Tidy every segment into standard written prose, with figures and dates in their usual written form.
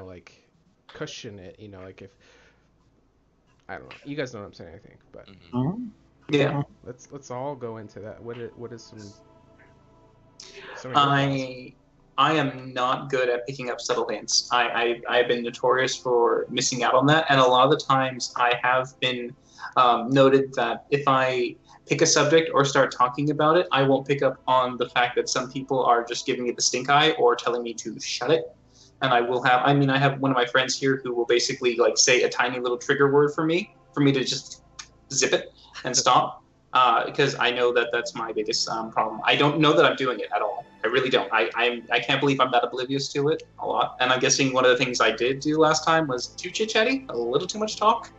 Like cushion it, like if I don't know, you guys know what I'm saying, I think, but Mhm. Yeah. let's all go into that. What is some of your thoughts? I am not good at picking up subtle hints. I've been notorious for missing out on that, and a lot of the times I have been noted that if I pick a subject or start talking about it, I won't pick up on the fact that some people are just giving it the stink eye or telling me to shut it. And I have one of my friends here who will basically like say a tiny little trigger word for me to just zip it and stop because I know that that's my biggest problem. I don't know that I'm doing it at all. I really don't. I can't believe I'm that oblivious to it a lot. And I'm guessing one of the things I did do last time was too chit chatty, a little too much talk.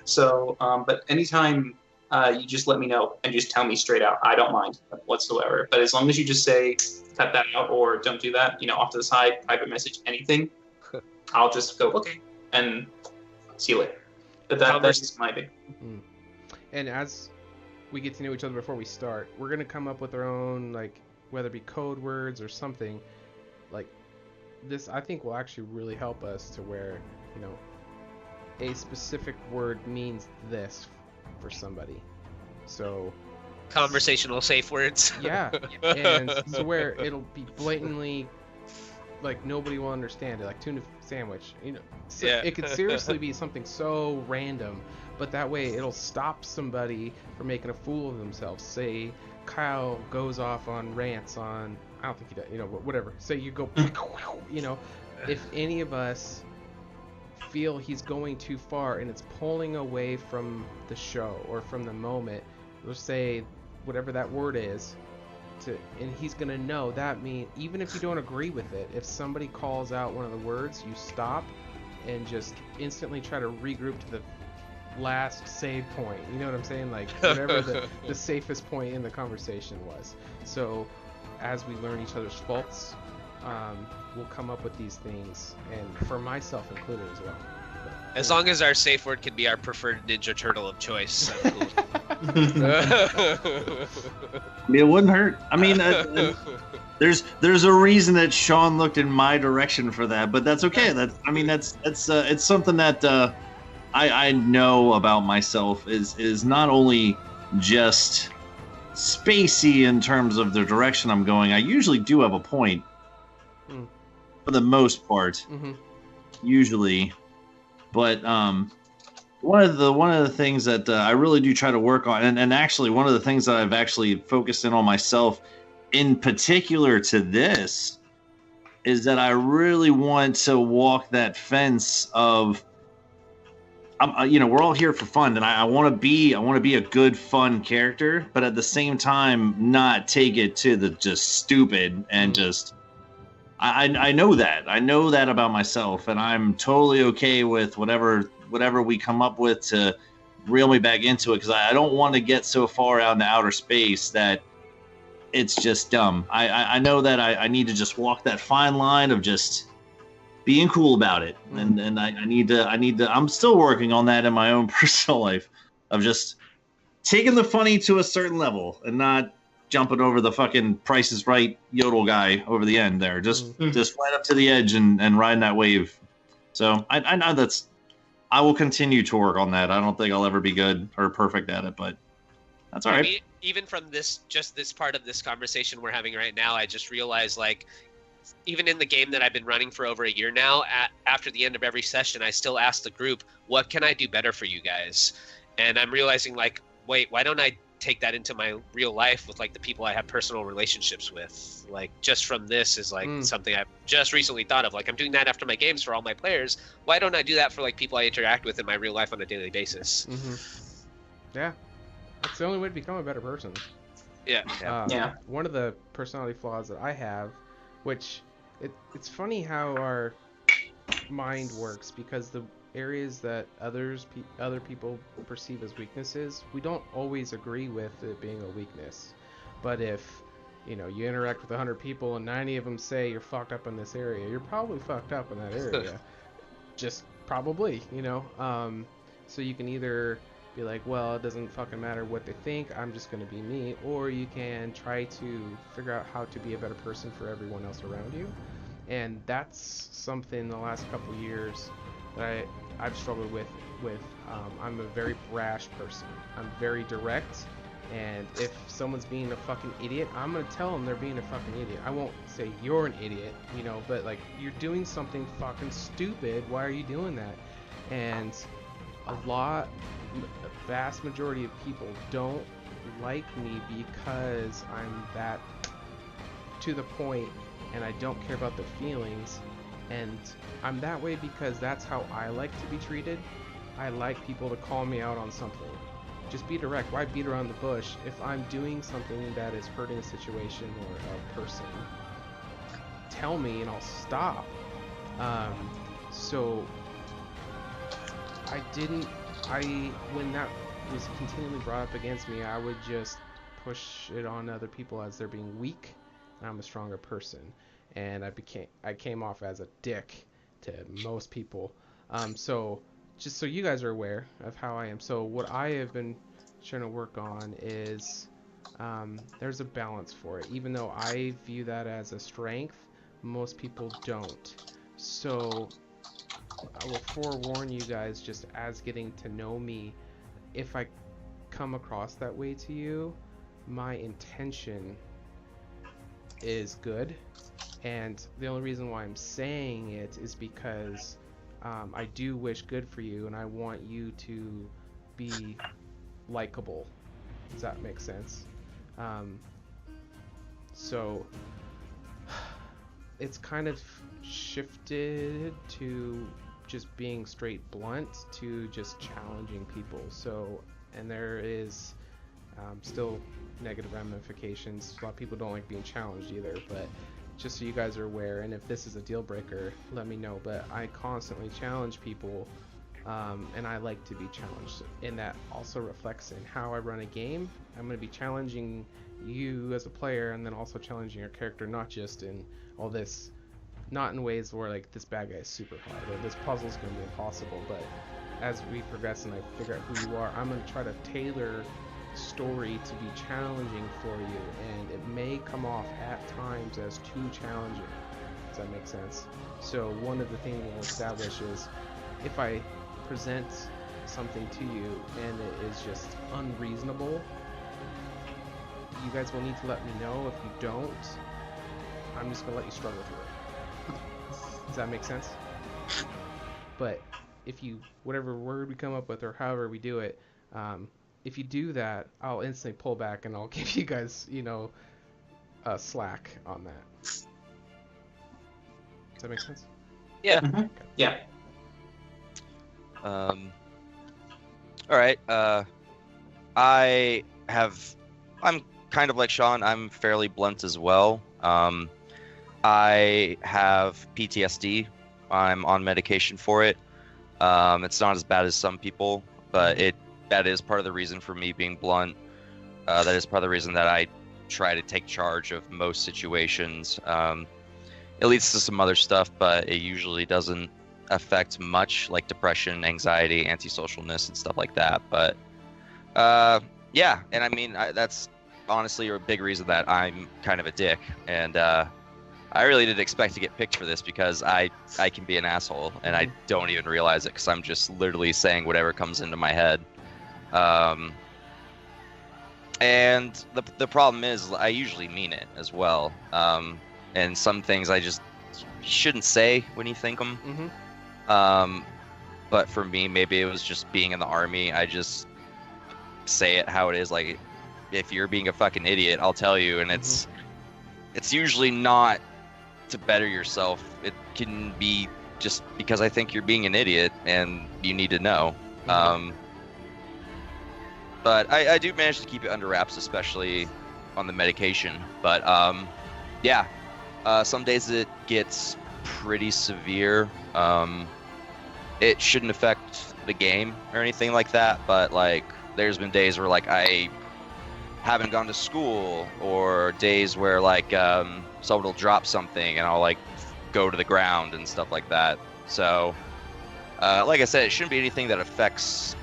So, but anytime you just let me know and just tell me straight out, I don't mind whatsoever. But as long as you just say cut that out or don't do that, off to the side, private message, anything, I'll just go okay and see you later. But that's just my big. And as we get to know each other before we start, we're gonna come up with our own, like, whether it be code words or something like this. I think will actually really help us to where a specific word means this for somebody. So conversational safe words. Yeah. And so where it'll be blatantly like nobody will understand it, like tuna sandwich, so Yeah. It could seriously be something so random, but that way it'll stop somebody from making a fool of themselves. Say Kyle goes off on rants on, I don't think he does, whatever. Say you go, if any of us feel he's going too far and it's pulling away from the show or from the moment, we'll say whatever that word is, and he's gonna know that mean even if you don't agree with it, if somebody calls out one of the words, you stop and just instantly try to regroup to the last save point. You know what I'm saying? Like whatever the safest point in the conversation was. So as we learn each other's faults, we'll come up with these things, and for myself included as well. As long as our safe word can be our preferred Ninja Turtle of choice. It wouldn't hurt. I mean, there's a reason that Sean looked in my direction for that, but that's okay. It's something that I know about myself is not only just spacey in terms of the direction I'm going. I usually do have a point for the most part, usually, but one of the things that I really do try to work on, and actually one of the things that I've actually focused in on myself, in particular to this, is that I really want to walk that fence of, we're all here for fun, and I want to be a good fun character, but at the same time not take it to the just stupid and just. I know that about myself, and I'm totally okay with whatever we come up with to reel me back into it, because I don't want to get so far out into outer space that it's just dumb. I know that I need to just walk that fine line of just being cool about it, and I need to. I'm still working on that in my own personal life, of just taking the funny to a certain level and not jumping over the fucking Price is Right yodel guy over the end there. Just right up to the edge and riding that wave. So I know I will continue to work on that. I don't think I'll ever be good or perfect at it, but that's all right. Even from this part of this conversation we're having right now, I just realized, like, even in the game that I've been running for over a year now, after the end of every session, I still ask the group, what can I do better for you guys? And I'm realizing, like, wait, why don't I take that into my real life with, like, the people I have personal relationships with? Like, just from this is like something I've just recently thought of. Like, I'm doing that after my games for all my players. Why don't I do that for, like, people I interact with in my real life on a daily basis? Yeah, that's the only way to become a better person. Yeah. One of the personality flaws that I have, which it's funny how our mind works, because the areas that other people perceive as weaknesses, we don't always agree with it being a weakness. But if you interact with 100 people and 90 of them say you're fucked up in this area, you're probably fucked up in that area. Just probably, so you can either be like, well, it doesn't fucking matter what they think, I'm just going to be me. Or you can try to figure out how to be a better person for everyone else around you. And that's something the last couple years that I've struggled with. I'm a very brash person. I'm very direct. And if someone's being a fucking idiot, I'm going to tell them they're being a fucking idiot. I won't say you're an idiot, you know, but like, you're doing something fucking stupid. Why are you doing that? And a vast majority of people don't like me because I'm that to the point and I don't care about their feelings. And I'm that way because that's how I like to be treated. I like people to call me out on something. Just be direct. Why beat around the bush? If I'm doing something that is hurting a situation or a person, tell me and I'll stop. So when that was continually brought up against me, I would just push it on other people as they're being weak, and I'm a stronger person. And I came off as a dick to most people. So just so you guys are aware of how I am. So what I have been trying to work on is there's a balance for it. Even though I view that as a strength, most people don't. So I will forewarn you guys, just as getting to know me, if I come across that way to you, my intention is good. And the only reason why I'm saying it is because I do wish good for you, and I want you to be likable. Does that make sense? So it's kind of shifted to just being straight blunt to just challenging people. So, and there is still negative ramifications. A lot of people don't like being challenged either, but just so you guys are aware, and if this is a deal breaker, let me know. But I constantly challenge people, and I like to be challenged, and that also reflects in how I run a game. I'm going to be challenging you as a player, and then also challenging your character, not just in all this, not in ways where like this bad guy is super hard or this puzzle is going to be impossible, but as we progress and I figure out who you are, I'm going to try to tailor story to be challenging for you, and it may come off at times as too challenging. Does that make sense? So one of the things we'll establish is, if I present something to you and it is just unreasonable, you guys will need to let me know. If you don't, I'm just gonna let you struggle through it. Does that make sense? But if you, whatever word we come up with or however we do it, if you do that, I'll instantly pull back and I'll give you guys, you know, slack on that. Does that make sense? Yeah. Mm-hmm. Okay. Yeah. All right. I'm kind of like Sean. I'm fairly blunt as well. I have PTSD. I'm on medication for it. It's not as bad as some people, but that is part of the reason for me being blunt. That is part of the reason that I try to take charge of most situations. It leads to some other stuff, but it usually doesn't affect much, like depression, anxiety, antisocialness, and stuff like that. But yeah, and I mean, that's honestly a big reason that I'm kind of a dick. And I really didn't expect to get picked for this because I can be an asshole, and I don't even realize it because I'm just literally saying whatever comes into my head. And the problem is I usually mean it as well. And some things I just shouldn't say when you think them. Mm-hmm. But for me, maybe it was just being in the army. I just say it how it is. Like, if you're being a fucking idiot, I'll tell you. And it's usually not to better yourself. It can be just because I think you're being an idiot and you need to know. But I do manage to keep it under wraps, especially on the medication. But yeah, some days it gets pretty severe. It shouldn't affect the game or anything like that, but like there's been days where like I haven't gone to school, or days where like someone will drop something and I'll like go to the ground and stuff like that. So like I said, it shouldn't be anything that affects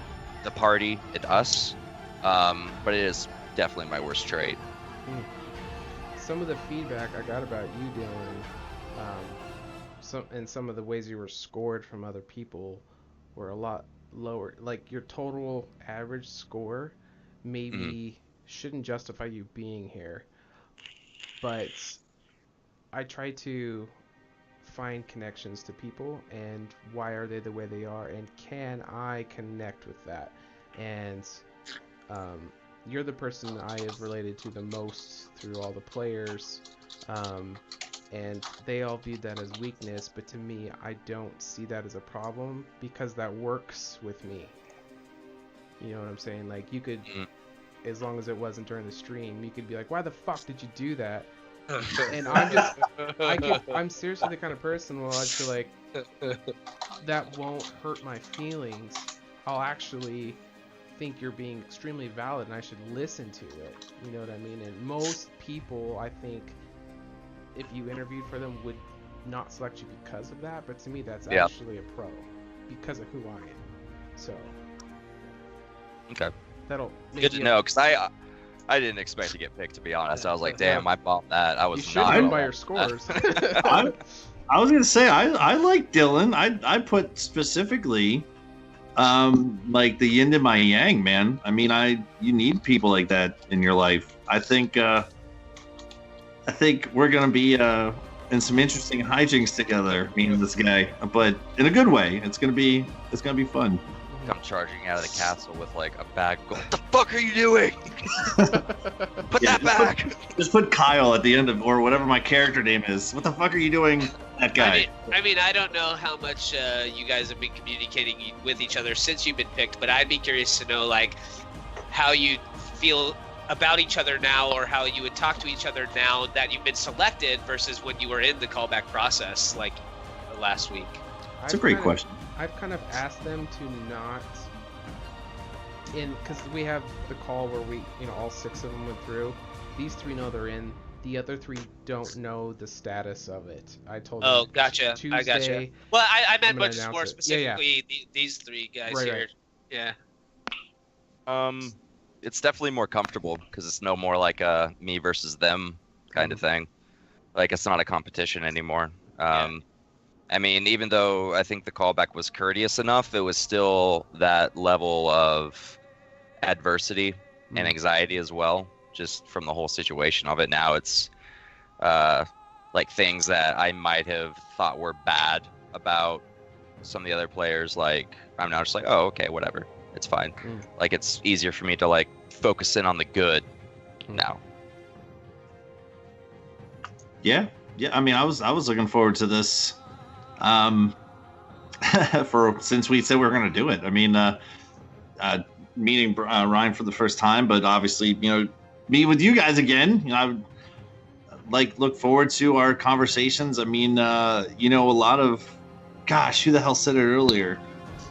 the party and us, but it is definitely my worst trait. Some of the feedback I got about you, Dillon, some of the ways you were scored from other people were a lot lower. Like your total average score maybe shouldn't justify you being here, but I try to find connections to people and why are they the way they are and can I connect with that. And you're the person I have related to the most through all the players, and they all viewed that as weakness, but to me I don't see that as a problem because that works with me. You know what I'm saying? Like you could, as long as it wasn't during the stream, you could be like, why the fuck did you do that? And I'm seriously the kind of person where I feel like that won't hurt my feelings. I'll actually think you're being extremely valid and I should listen to it. You know what I mean? And most people, I think, if you interviewed for them, would not select you because of that. But to me, that's actually a pro because of who I am. So. Okay. That'll good to know, because I didn't expect to get picked, to be honest. I was like, damn, I bombed that. I was you should know by your scores. I was gonna say I like Dillon. I put specifically like the yin to my yang, man. I mean, you need people like that in your life. I think we're gonna be in some interesting hijinks together, me and this guy, but in a good way. It's gonna be fun. Come charging out of the castle with like a bag. What the fuck are you doing? Put that back. Just put Kyle at the end of, or whatever my character name is. What the fuck are you doing, that guy? I mean, I don't know how much you guys have been communicating with each other since you've been picked, but I'd be curious to know like how you feel about each other now, or how you would talk to each other now that you've been selected versus when you were in the callback process, like last week. That's a great question. I've kind of asked them to not, because we have the call where we, all 6 of them went through. These 3 know they're in. The other 3 don't know the status of it. I told them. Oh, gotcha. Tuesday, I gotcha. Well, I meant much more it. specifically these 3 guys here. Right. Yeah. It's definitely more comfortable because it's no more like a me versus them kind of thing. Like it's not a competition anymore. I mean, even though I think the callback was courteous enough, it was still that level of adversity and anxiety as well, just from the whole situation of it. Now it's like things that I might have thought were bad about some of the other players. Like I'm now just like, oh, okay, whatever, it's fine. Like it's easier for me to like focus in on the good now. Yeah. I mean, I was looking forward to this. Since we said we were going to do it. I mean, meeting Ryan for the first time, but obviously, meet with you guys again. I would look forward to our conversations. I mean, a lot of, gosh, who the hell said it earlier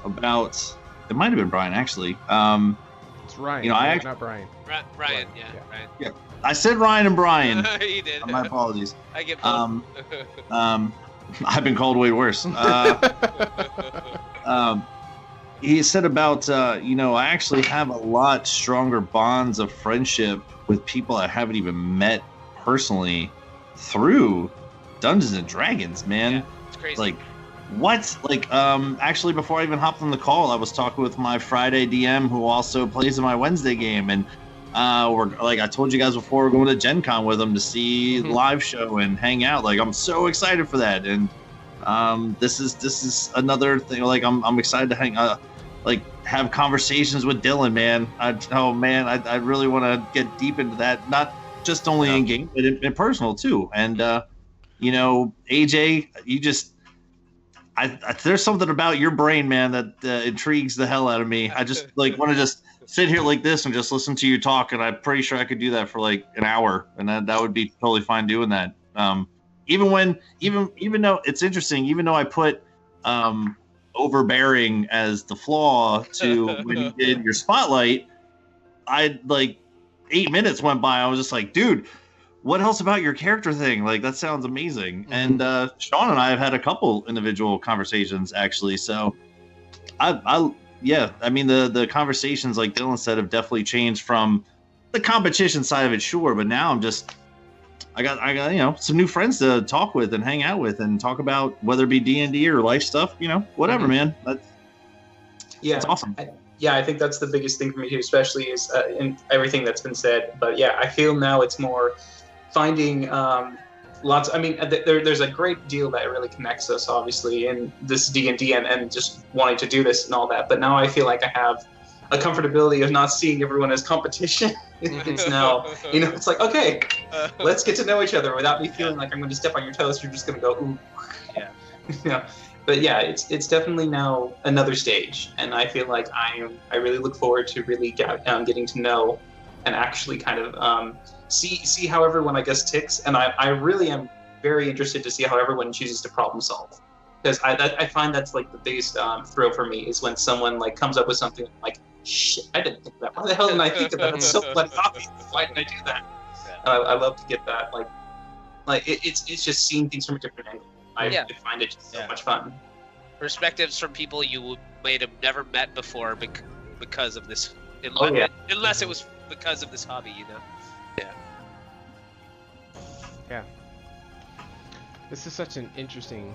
about? It might have been Brian actually. It's Ryan. Not Brian. Ryan. Yeah. I said Ryan and Brian. You did. My apologies. I get both. I've been called way worse. He said about, I actually have a lot stronger bonds of friendship with people I haven't even met personally through Dungeons and Dragons, man. Yeah, it's crazy. Like, what? Like, actually, before I even hopped on the call, I was talking with my Friday DM who also plays in my Wednesday game, and we're like I told you guys before, we're going to Gen Con with them to see the live show and hang out. Like I'm so excited for that, and this is another thing. Like I'm excited to have conversations with Dillon, man. I really want to get deep into that, not just only in game, but in personal too. And AJ, you just there's something about your brain, man, that intrigues the hell out of me. I just want to just sit here like this and just listen to you talk, and I'm pretty sure I could do that for like an hour, and that would be totally fine doing that. Even though it's interesting, even though I put overbearing as the flaw to when you did your spotlight, I 8 minutes went by. I was just like, dude, what else about your character thing? Like that sounds amazing. And Sean and I have had a couple individual conversations actually, so yeah, I mean the conversations, like Dillon said, have definitely changed from the competition side of it, sure, but now I got some new friends to talk with and hang out with and talk about whether it be D&D or life stuff, whatever, man. That's awesome. I think that's the biggest thing for me too, especially is in everything that's been said. But yeah, I feel now it's more finding lots. I mean, there's a great deal that really connects us, obviously, in this D&D and just wanting to do this and all that. But now I feel like I have a comfortability of not seeing everyone as competition. It's now, it's like, okay, let's get to know each other without me feeling like I'm going to step on your toes. You're just going to go, ooh. Yeah. But yeah, it's definitely now another stage, and I feel like I really look forward to really getting to know and actually kind of see how everyone, I guess, ticks, and I really am very interested to see how everyone chooses to problem solve, because I find that's like the biggest thrill for me is when someone like comes up with something like, shit, I didn't think of that. Why the hell didn't I think of that? It's so bloody obvious. Why didn't I do that? And I love to get that like it's just seeing things from a different angle. I find it just so much fun. Perspectives from people you might have never met before because of this, unless it was because of this hobby, Yeah. This is such an interesting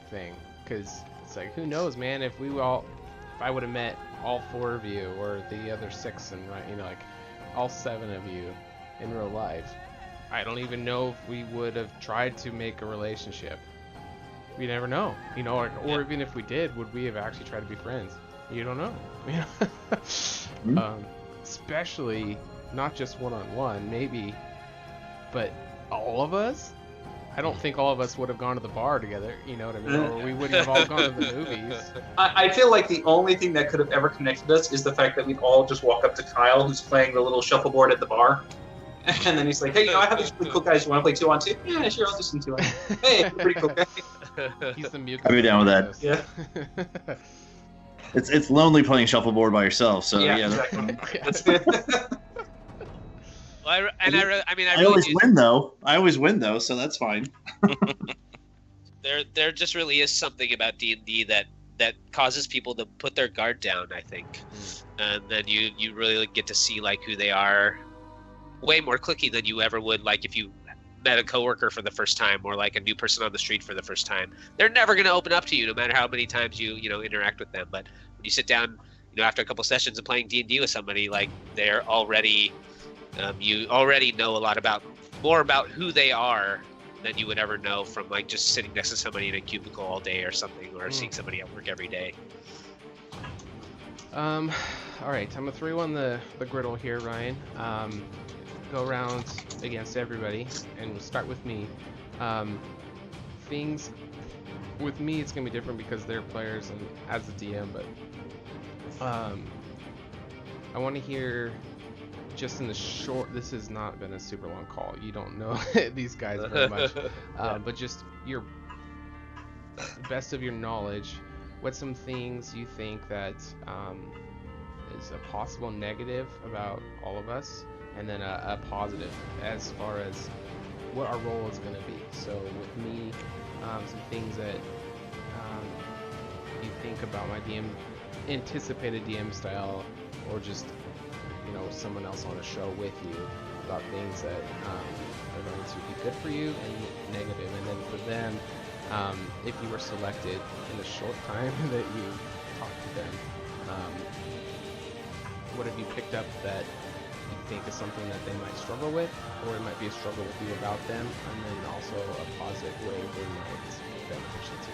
thing, because it's like, who knows, man, if I would have met all 4 of you or the other 6 and like all 7 of you in real life, I don't even know if we would have tried to make a relationship. We never know, or even if we did, would we have actually tried to be friends? You don't know. Especially not just one-on-one, maybe, but all of us. I don't think all of us would have gone to the bar together, you know what I mean? Or we wouldn't have all gone to the movies. I feel like the only thing that could have ever connected us is the fact that we'd all just walk up to Kyle, who's playing the little shuffleboard at the bar. And then he's like, hey, I have these really cool guys. You want to play 2-on-2? Yeah, sure, I'll do some 2-on-2. Hey, pretty cool guy. He's the mucus. I'd be down with that. Yeah. It's lonely playing shuffleboard by yourself, so exactly. Well, I always win though. I always win though, so that's fine. There just really is something about D&D that causes people to put their guard down, I think, and then you really get to see like who they are way more quickly than you ever would like if you met a coworker for the first time or like a new person on the street for the first time. They're never going to open up to you no matter how many times you interact with them. But when you sit down, after a couple sessions of playing D&D with somebody, like they're already you already know a lot more about who they are than you would ever know from like just sitting next to somebody in a cubicle all day or something, or seeing somebody at work every day. All right, I'm gonna throw you on the griddle here, Ryan. Go around against everybody, and we'll start with me. Things with me, it's gonna be different because they're players and as a DM, but I want to hear just in the short. This has not been a super long call. You don't know these guys very much, but just your best of your knowledge. What's some things you think that is a possible negative about all of us? And then a positive as far as what our role is going to be. So with me, some things that you think about my anticipated DM style, or just someone else on a show with you about things that are going to be good for you and negative. And then for them, if you were selected in the short time that you talked to them, what have you picked up that you think is something that they might struggle with, or it might be a struggle with you about them, and then also a positive way they might be beneficial to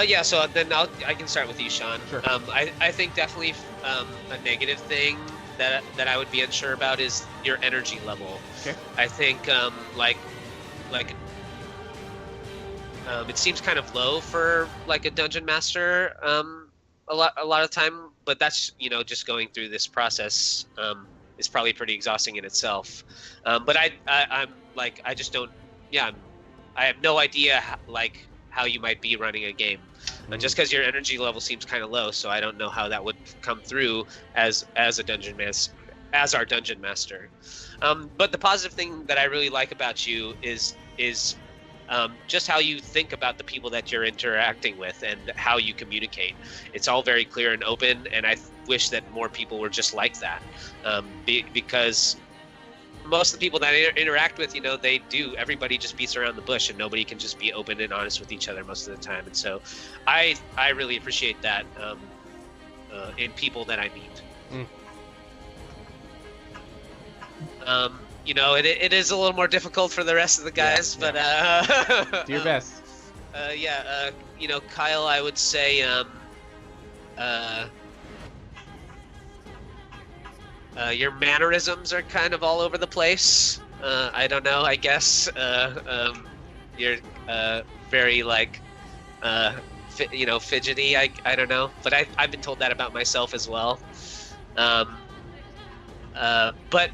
you? So then I can start with you, Sean. Sure. I think definitely a negative thing that I would be unsure about is your energy level. Okay. I think it seems kind of low for like a dungeon master a lot of time, but that's just going through this process is probably pretty exhausting in itself. But I'm like, I just don't. Yeah, I have no idea how you might be running a game, just because your energy level seems kind of low. So I don't know how that would come through as a dungeon master, as our dungeon master. But the positive thing that I really like about you is just how you think about the people that you're interacting with and how you communicate. It's all very clear and open, and I wish that more people were just like that, because most of the people that I interact with, everybody just beats around the bush, and nobody can just be open and honest with each other most of the time. And so I really appreciate that in people that I meet. It is a little more difficult for the rest of the guys, but do your best. Kyle, I would say your mannerisms are kind of all over the place. I don't know, I guess you're very fidgety. I don't know, but I've been told that about myself as well. But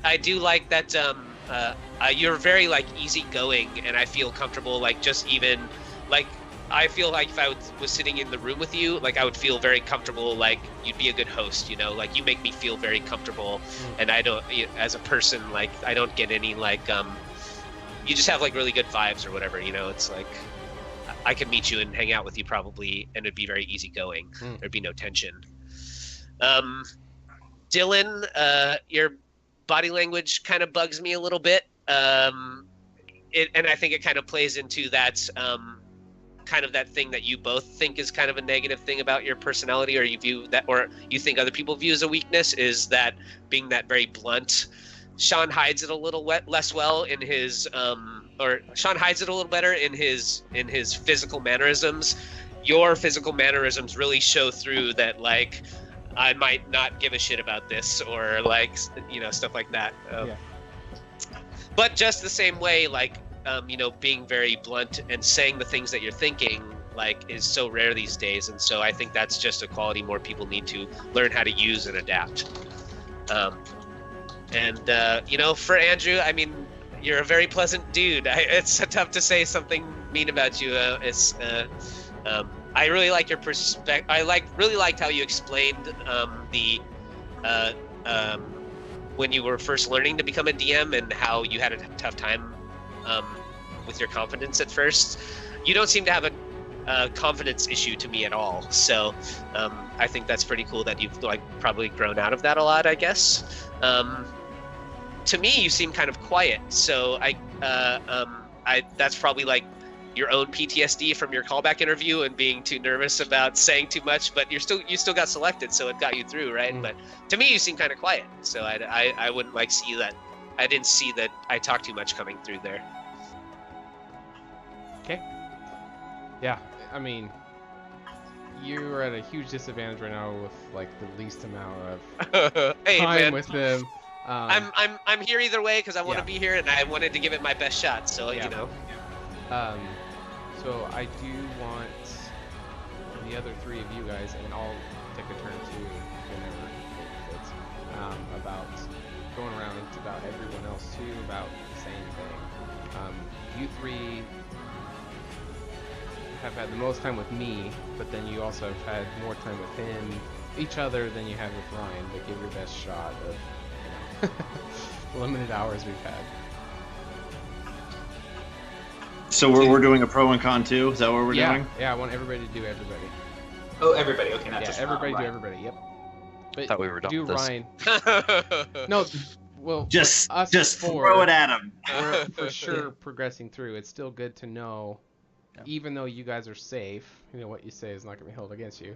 I do like that you're very easygoing, and I feel comfortable. I feel like if I was sitting in the room with you, I would feel very comfortable. You'd be a good host, you make me feel very comfortable, and I don't, as a person, I don't get any you just have really good vibes or whatever, It's I could meet you and hang out with you probably, and it'd be very easygoing. There'd be no tension. Dillon, your body language kind of bugs me a little bit, and I think it kind of plays into that kind of that thing that you both think is kind of a negative thing about your personality, or you view that, or you think other people view as a weakness, is that being that very blunt. Sean hides it a little less well in his, or Sean hides it a little better in his physical mannerisms. Your physical mannerisms really show through that, I might not give a shit about this, or stuff like that. But just the same way, being very blunt and saying the things that you're thinking, is so rare these days. And so I think that's just a quality more people need to learn how to use and adapt. For Andrew, I mean, you're a very pleasant dude. It's tough to say something mean about you. I really like your perspective. Really liked how you explained when you were first learning to become a DM, and how you had a tough time with your confidence at first. You don't seem to have a confidence issue to me at all. So I think that's pretty cool that you've probably grown out of that a lot, I guess. To me, you seem kind of quiet. So that's probably your own PTSD from your callback interview and being too nervous about saying too much, but you still got selected, so it got you through, right? But to me, you seem kind of quiet, so I wouldn't see that. I didn't see that I talked too much coming through there. Okay. Yeah, I mean, you're at a huge disadvantage right now with the least amount of hey, time man. with them. I'm here either way because I want to be here, and I wanted to give it my best shot. So So I do want the other three of you guys, and I'll take a turn too whenever it fits, about going around to about everyone else too about the same thing. You three have had the most time with me, but then you also have had more time with each other than you had with Ryan, but give your best shot of the limited hours we've had. So we're doing a pro and con too? Is that what we're doing? Yeah, I want everybody to do everybody. Oh, everybody. Okay, not just everybody Ryan. do everybody. Yep. But Thought we were done with this. Ryan. No, well, Just us throw it at him. We're for sure progressing through. It's still good to know, even though you guys are safe. What you say is not going to be held against you.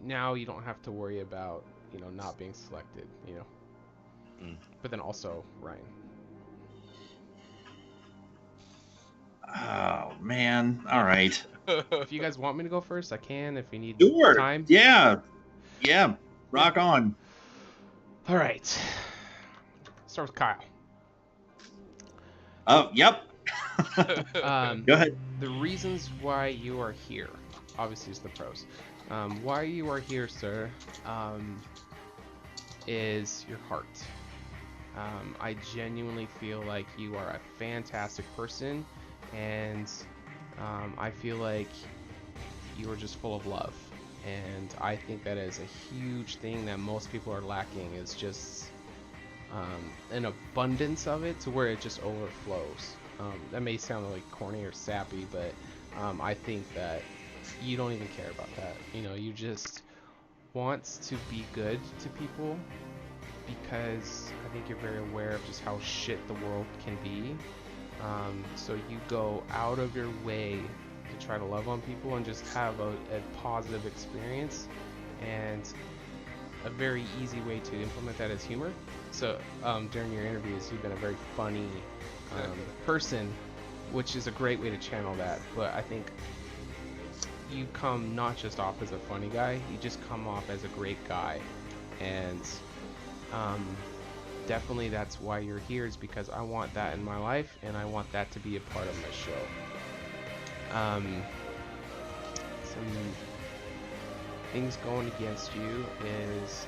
Now you don't have to worry about not being selected. But then also Ryan. Oh man! All right. If you guys want me to go first, I can. If you need Sure. time. Yeah. Rock on. All right. Start with Kyle. Oh, yep. Go ahead. The reasons why you are here, obviously, is the pros. Why you are here, sir, is your heart. I genuinely feel like you are a fantastic person, and I feel like you are just full of love. And I think that is a huge thing that most people are lacking, is just an abundance of it to where it just overflows. That may sound like corny or sappy, but I think that you don't even care about that. You just want to be good to people because I think you're very aware of just how shit the world can be. So you go out of your way to try to love on people and just have a positive experience. And a very easy way to implement that is humor. So during your interviews, you've been a very funny person, which is a great way to channel that. But I think you come not just off as a funny guy, you just come off as a great guy. And definitely that's why you're here, is because I want that in my life, and I want that to be a part of my show. Some things going against you is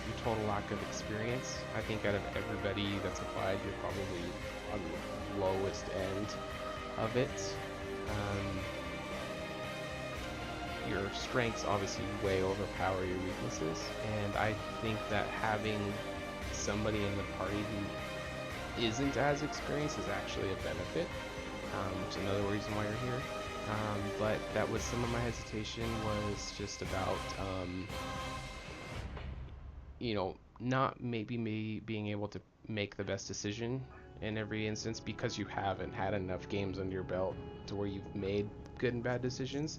your total lack of experience. I think out of everybody that's applied, you're probably on the lowest end of it. Your strengths obviously way overpower your weaknesses, and I think that having somebody in the party who isn't as experienced is actually a benefit, which is another reason why you're here. But that was some of my hesitation, was just about not maybe me being able to make the best decision in every instance, because you haven't had enough games under your belt to where you've made good and bad decisions.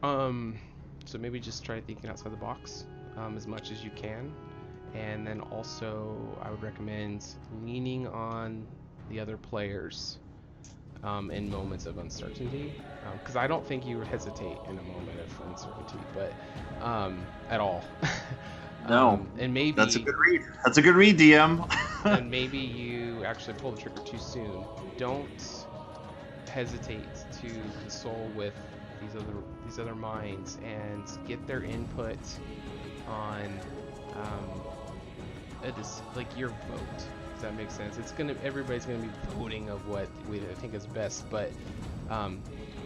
So maybe just try thinking outside the box as much as you can. And then also I would recommend leaning on the other players in moments of uncertainty, because I don't think you would hesitate in a moment of uncertainty, but at all. No, and maybe that's a good read. That's a good read, DM. and maybe you actually pull the trigger too soon. Don't hesitate to console with these other minds and get their input on like your vote. Does that make sense? Everybody's gonna be voting of what we think is best, but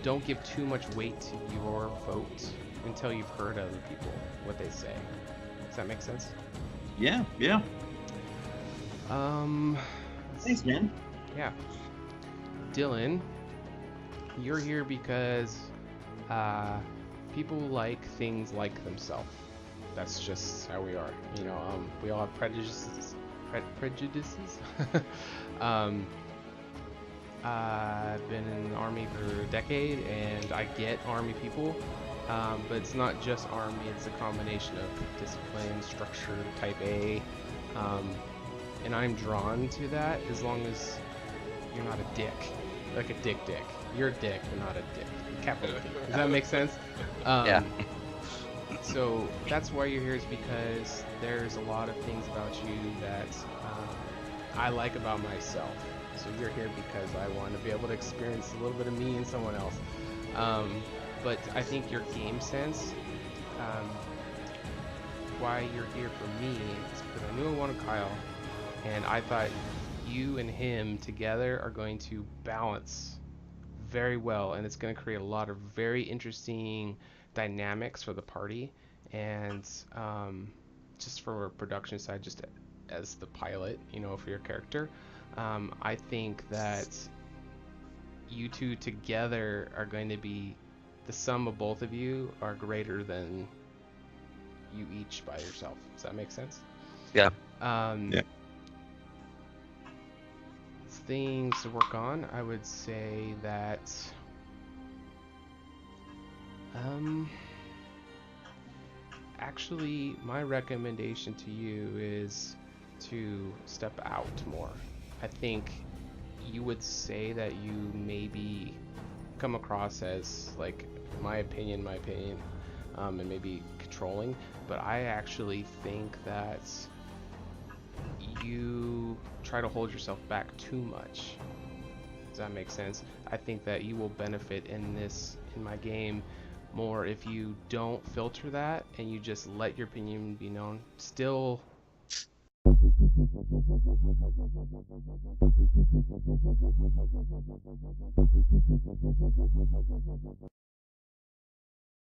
don't give too much weight to your vote until you've heard other people, what they say. Does that make sense? Yeah. Thanks, man. Yeah. Dillon, you're here because people like things like themselves. That's just how we are. We all have prejudices. I've been in the Army for a decade, and I get Army people, but it's not just Army, it's a combination of discipline, structure, type A, and I'm drawn to that as long as you're not a dick, like a dick. You're a dick, but not a dick. Capital D. Does that make sense? Yeah. So that's why you're here, is because there's a lot of things about you that I like about myself. So you're here because I want to be able to experience a little bit of me in someone else. But I think your game sense, why you're here for me, is because I knew I wanted Kyle, and I thought you and him together are going to balance very well, and it's going to create a lot of very interesting dynamics for the party. And just from a production side, just as the pilot, for your character, I think that you two together are going to be, the sum of both of you are greater than you each by yourself. Does that make sense? Yeah. Yeah. Things to work on, I would say that actually my recommendation to you is to step out more. I think you would say that you maybe come across as, like, my opinion, and maybe controlling, but I actually think that you try to hold yourself back too much. Does that make sense? I think that you will benefit in my game more if you don't filter that and you just let your opinion be known. Still